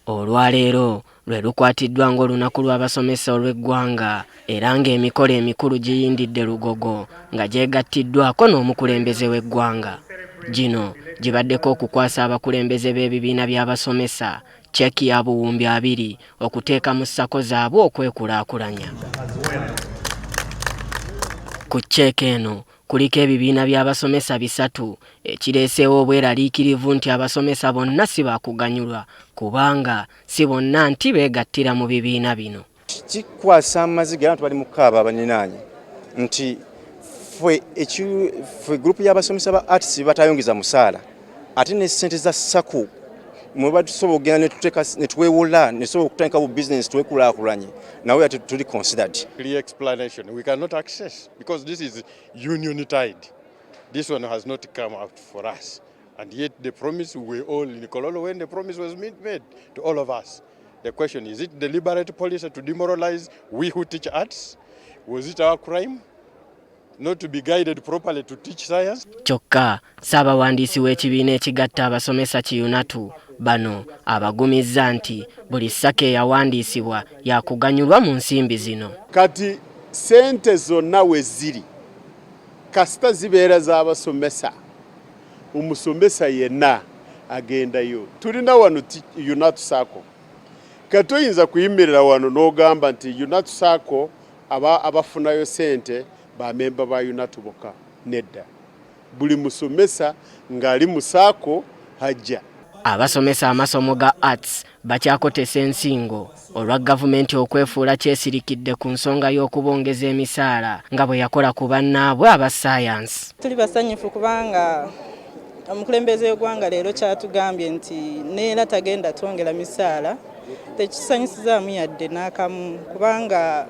Olwaleero lwe lukwatiddwa ng'olunaku lw'abasomesa olw'eggwanga era ng'emikolo emikulu giyindidde Lugogo nga gyegattiddwako n'omukulembeze w'eggwanga. Gino gibaddeko okukwasa abakulembeze b'ebibiina by'abasomesa cheeki ya buwumbi 2 okuteeka mu ssako zaabwe okwekulaakulanya. Ku cheeki eno kuliko ebibiina by'abasomesa 3 ekireeseewo obweraliikirivu nti abasomesa bonna si baakuganyulwa kubanga si bonna nti beegattira mu bibiina bino. Kikwasa amaziga era tubali mu kaaba abaninaanye nti fwe gurupu y'abasomesa ba arts batayongeza musaala ate ne ssente za SACCO mwe batusobola okugenda ne twewola ne tusobola okutandika bu business twekulaakulanye nawe ate tuli considered. Clear explanation we cannot access because this is union tied. This one has not come out for us, and yet the promise we all in Kololo when the promise was made to all of us. The question is it deliberate policy to demoralize we who teach arts? Was it our crime not to be guided properly to teach science? Kyokka Ssaabawandiisi w'ekibiina ekigatta abasomesa kiyunatu bano abagumizza nti buli ssaka eyawandiisibwa yakuganyulwa mu nsimbi zino. Kati sente zonna we ziri kasita zibeera z'abasomesa omusomesa yenna agendayo. Tulina wano yunatu SACCO kati oyinza kuyimirira wano n'ogamba nti yunatu SACCO abafunayo sente bamemba ba yunatu bokka. Nedda, buli musomesa ng'ali mu SACCO hajja. Abasomesa amasomo ga arts bakyakotesa ensingo olwa gavumenti okwefuula kyesirikidde ku nsonga y'okubongeza emisaala nga bwe yakola ku bannaabwe aba science. Tuli basanyufu kubanga omukulembeze w'eggwanga leero kyatugambye nti neera tagenda twongera misaala tekisanyusizaamu yadde n'akamu kubanga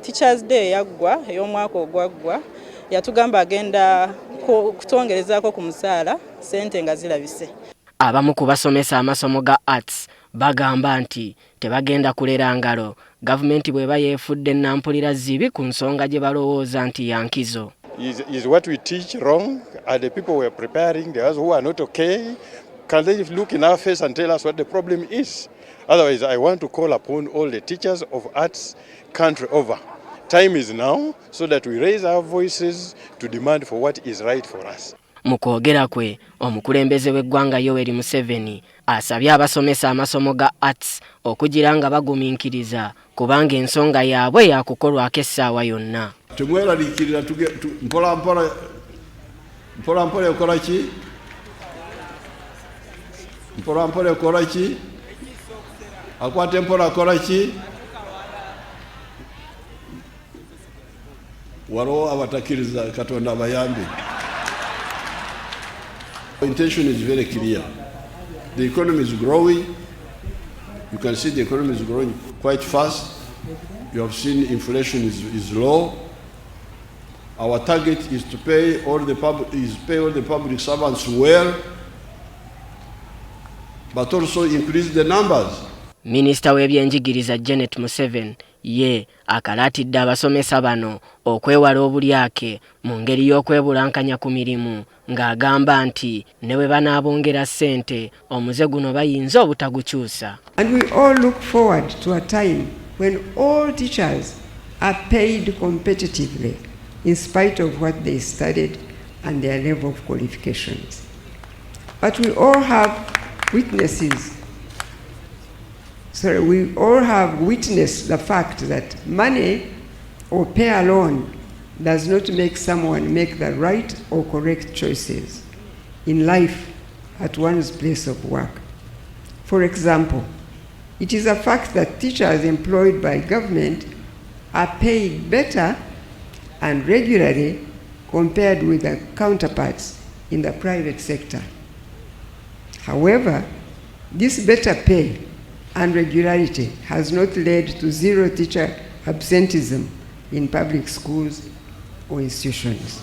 Teachers Day yaggwa ey'omwaka ogwaggwa yatugamba agenda kutwongerezaako ku musaala sente nga zirabise. Abamu ku basomesa amasomo ga arts bagamba nti tebagenda kulera ngalo gavumenti bw'eba yeefudde nampulira zibi ku nsonga gye balowooza nti yankizo. Is what we teach wrong? Are the people we are preparing, the others who are not okay? Can they look in our face and tell us what the problem is? Otherwise, I want to call upon all the teachers of arts country over. Time is now so that we raise our voices to demand for what is right for us. Mu kwogera kwe omukulembeze w'eggwanga Yoweri Museveni asabye abasomesa amasomo ga arts okugira nga bagumiikiriza kubanga ensonga yaabwe yakukolwako essaawa yonna. Temweraliikirira mpola ekola ki? Mpola ekola ki? Akwata empola akola ki? Waliwo abatakiriza Katonda abayambe. The intention is very clear. The economy is growing. You can see the economy is growing quite fast. You have seen inflation is low. Our target is to pay all the public servants well, but also increase the numbers. Minisita w'ebyenjigiriza Janet Museveni ye akalaatidde abasomesa bano okwewala obulyake mu ngeri y'okwebulankanya ku mirimu ng'agamba nti ne bwe banaabongera ssente omuze guno bayinza obutagukyusa. And we all look forward to a time when all teachers are paid competitively in spite of what they studied and their level of qualifications. But we all have witnessed the fact that money or pay alone does not make someone make the right or correct choices in life at one's place of work. For example, it is a fact that teachers employed by government are paid better and regularly compared with their counterparts in the private sector. However, this better pay and regularity has not led to zero teacher absenteeism in public schools or institutions.